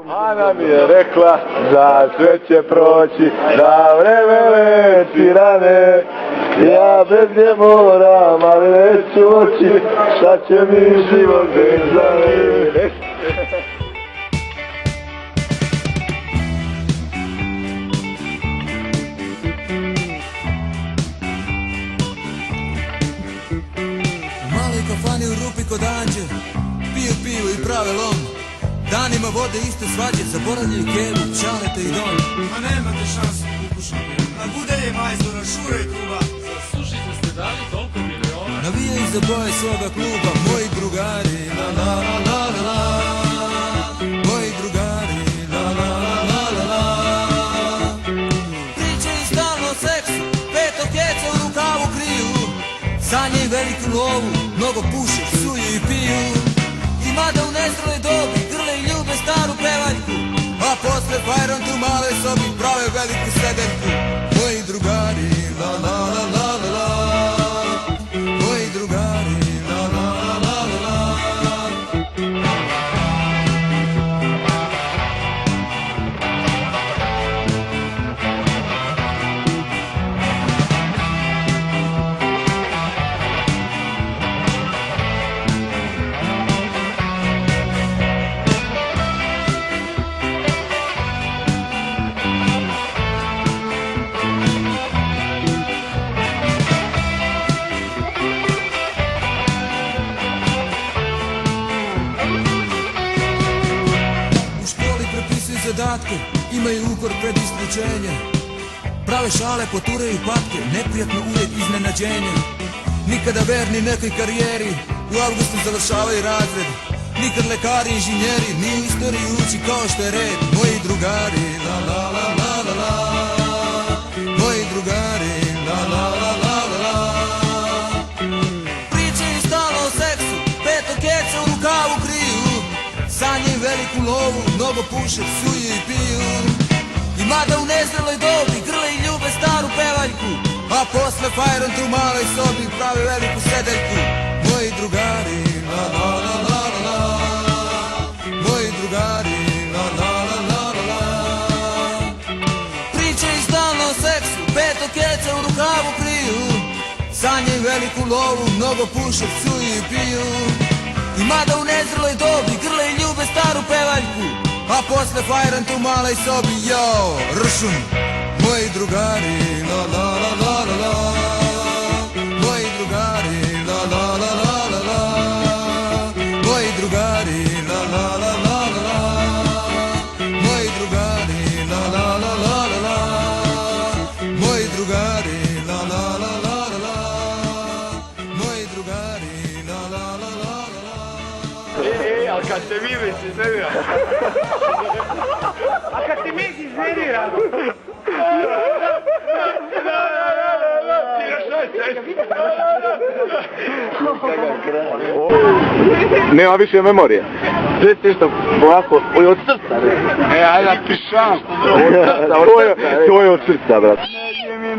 Ana mi je rekla da sve će proći, da vreme leči rane. Ja bez nje moram, ali neću oči, šta će mi život bez zane. Kafani u rupi kod Anđe, piju pivo i prave lom. Danima vode iste svađe, zaboravljaju Kevu, Čaleta i Don. Ma nemate šansu kukušati, na budelje majstora, šure i kluba. Za sušicu ste dali toliko miliona. Navijaju za boje svoga kluba, moji drugari, la la la la la. Moji drugari, la la la la la. Pričaju stalno o seksu, peto keca u rukavu kriju. Sanjaju veliku lovu, mnogo puše, psuju i piju. I mada u nezreloj dobi grle i ljube staru pevaljku, a posle fajron tu male sobi prave veliku sedenku. Moji drugari, la la la la la la. Moji drugari, la la la la la. Zadatke, imaju ukor pred isključenje. Prave šale, poturaju patke, neprijatno uvijek iznenađenje. Nikada verni nekoj karijeri, u avgustu završavaju razred. Nikad lekari, inženjeri, ni u istoriji uči kao što je red. Moji drugari, la la la la la la. Moji drugari, la la la la la la. Pričaju stalno o seksu, peto keca u rukavu kriju. Sanjaju veliku lovu, mnogo puše, psuju i piju. I mada u nezreloj dobi grle i ljube staru pevaljku, a posle fajron tu maloj sobi prave veliku sedeljku. Moji drugari, la la la la la la. Moji drugari, la la la la la la. Pričaju stalno o seksu, peto keca u rukavu kriju. Sanjaju veliku lovu, mnogo puše, psuju i piju. I mada u nezreloj dobi grle i ljube staru pevaljku, a posle fajran tu malej sobi, jo, ršum. Moji drugari, la la la la la la. Moji drugari, la la la la la la. Moji drugari, la la la la la la. Moji drugari, la la la la la la. Moji drugari, la la la la la la. Moji drugari, la la la la la la. Ali kad te vidiš, iznervira. A kad ti mi iznervira? Nema više memorije. Sve što ovako, ovo je od srca, ne? Ajde, pišam. To je od srca, brat. Ne,